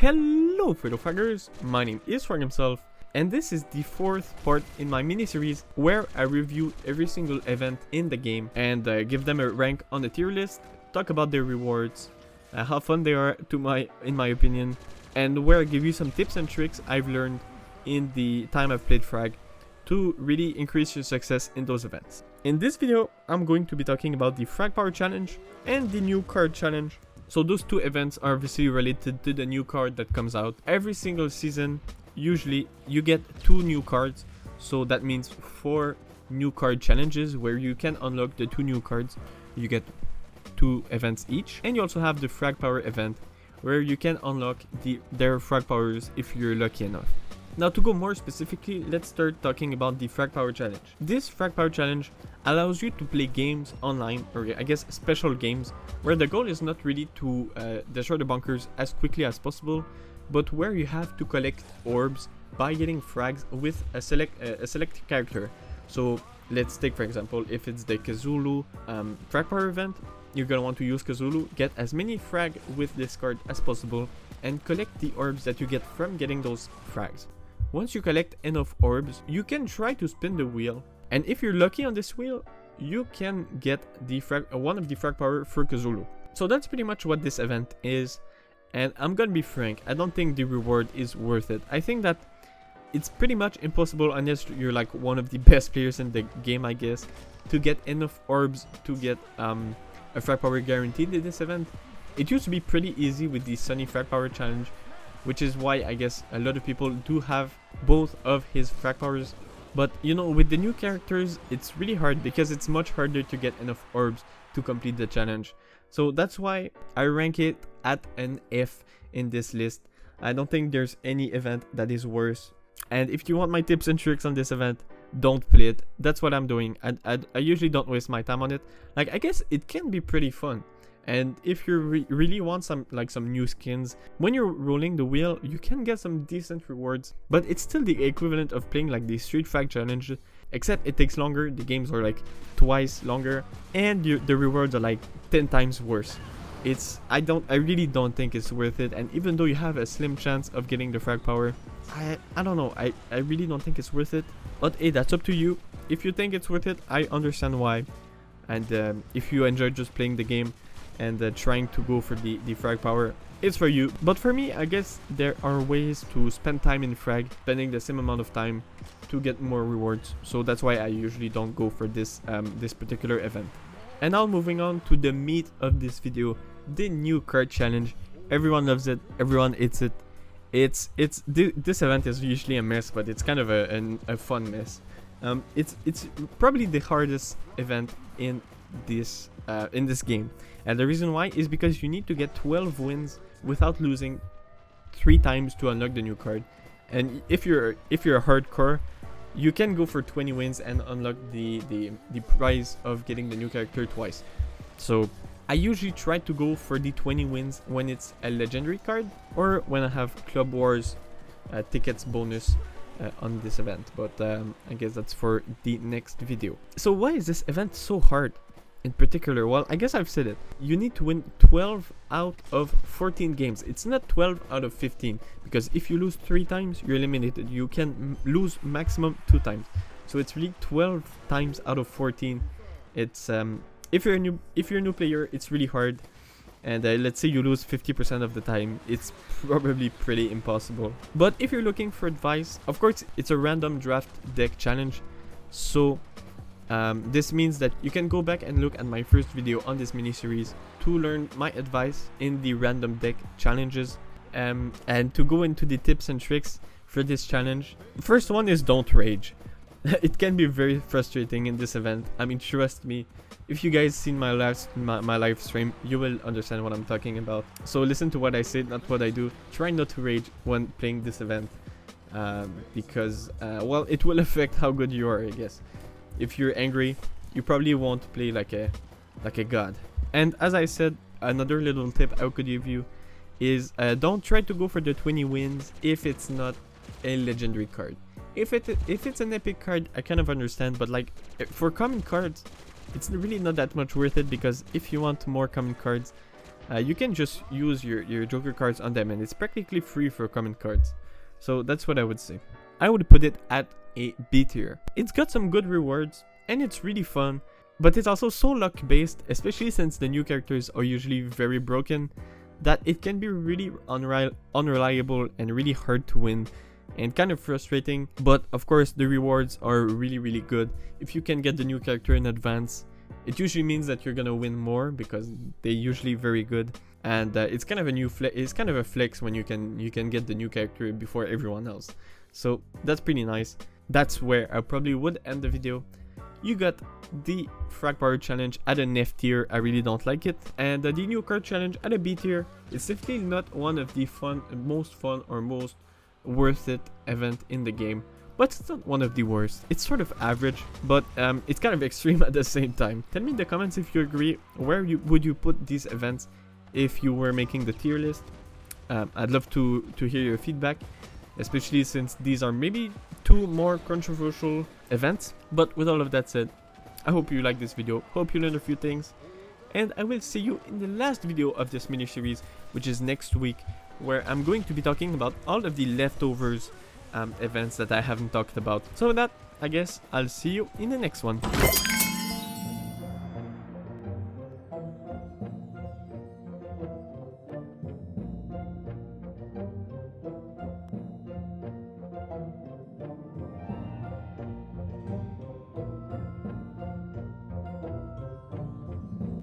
Hello fellow fraggers, my name is Frag himself, and this is the fourth part in my mini-series where I review every single event in the game and give them a rank on the tier list, talk about their rewards, how fun they are in my opinion, and where I give you some tips and tricks I've learned in the time I've played Frag to really increase your success in those events. In this video, I'm going to be talking about the Frag Power Challenge and the new card challenge. So those two events are obviously related to the new card that comes out every single season. Usually you get 2 new cards, so that means 4 new card challenges where you can unlock the 2 new cards. You get 2 events each, and you also have the Frag Power event where you can unlock their Frag Powers if you're lucky enough. Now to go more specifically, let's start talking about the Frag Power Challenge. This Frag Power Challenge allows you to play games online, or I guess special games, where the goal is not really to destroy the bunkers as quickly as possible, but where you have to collect orbs by getting frags with a select character. So let's take for example, if it's the Cthulhu Frag Power event, you're gonna want to use Cthulhu, get as many frag with this card as possible, and collect the orbs that you get from getting those frags. Once you collect enough orbs, you can try to spin the wheel, and if you're lucky on this wheel, you can get the one of the Frag Power for Cthulhu. So that's pretty much what this event is, and I'm gonna be frank, I don't think the reward is worth it. I think that it's pretty much impossible, unless you're like one of the best players in the game, I guess, to get enough orbs to get a Frag Power guaranteed in this event. It used to be pretty easy with the Sunny Frag Power Challenge, which is why I guess a lot of people do have both of his Frag Powers. But you know, with the new characters, it's really hard because it's much harder to get enough orbs to complete the challenge. So that's why I rank it at an F in this list. I don't think there's any event that is worse. And if you want my tips and tricks on this event, don't play it. That's what I'm doing. I usually don't waste my time on it. Like, I guess it can be pretty fun. And if you really want some new skins, when you're rolling the wheel, you can get some decent rewards. But it's still the equivalent of playing like the Street Frag challenge, except it takes longer. The games are like twice longer, and the rewards are like 10 times worse. I really don't think it's worth it. And even though you have a slim chance of getting the Frag Power, I don't know. I really don't think it's worth it. But hey, that's up to you. If you think it's worth it, I understand why. And if you enjoy just playing the game and trying to go for the Frag Power, it's for you. But for me, I guess there are ways to spend time in Frag, spending the same amount of time to get more rewards. So that's why I usually don't go for this particular event. And now moving on to the meat of this video, the new card challenge. Everyone loves it, everyone hates it. This event is usually a mess, but it's kind of a fun mess. It's probably the hardest event in this game, and the reason why is because you need to get 12 wins without losing 3 times to unlock the new card. And if you're a hardcore, you can go for 20 wins and unlock the prize of getting the new character twice. So I usually try to go for the 20 wins when it's a legendary card, or when I have Club Wars tickets bonus on this event. But I guess that's for the next video. So why is this event so hard in particular? Well, I guess I've said it. You need to win 12 out of 14 games. It's not 12 out of 15, because if you lose 3 times, you're eliminated. You can lose maximum 2 times. So it's really 12 times out of 14. It's if you're a new player, it's really hard. And let's say you lose 50% of the time, it's probably pretty impossible. But if you're looking for advice, of course, it's a random draft deck challenge. So this means that you can go back and look at my first video on this mini-series to learn my advice in the random deck challenges, and to go into the tips and tricks for this challenge. First one is don't rage. It can be very frustrating in this event. I mean, trust me, if you guys seen my live stream, you will understand what I'm talking about. So listen to what I say, not what I do. Try not to rage when playing this event, because well, it will affect how good you are, I guess. If you're angry, you probably won't play like a god. And as I said, another little tip I could give you is don't try to go for the 20 wins if it's not a legendary card. If it's an epic card, I kind of understand, but like for common cards, it's really not that much worth it, because if you want more common cards, you can just use your Joker cards on them, and it's practically free for common cards. So that's what I would say. I would put it at a B tier. It's got some good rewards, and it's really fun, but it's also so luck based, especially since the new characters are usually very broken, that it can be really unreliable and really hard to win and kind of frustrating. But of course the rewards are really good. If you can get the new character in advance, it usually means that you're gonna win more because they're usually very good, and it's kind of a flex when you can get the new character before everyone else. So that's pretty nice. That's where I probably would end the video. You got the Frag Power Challenge at an F tier, I really don't like it, and the new card challenge at a B tier. It's definitely not one of the most fun or most worth it event in the game, but it's not one of the worst. It's sort of average, but it's kind of extreme at the same time. Tell me in the comments if you agree. Where would you put these events if you were making the tier list? I'd love to hear your feedback, especially since these are maybe 2 more controversial events. But with all of that said, I hope you liked this video, hope you learned a few things, and I will see you in the last video of this mini series, which is next week, where I'm going to be talking about all of the leftovers events that I haven't talked about. So with that, I guess I'll see you in the next one.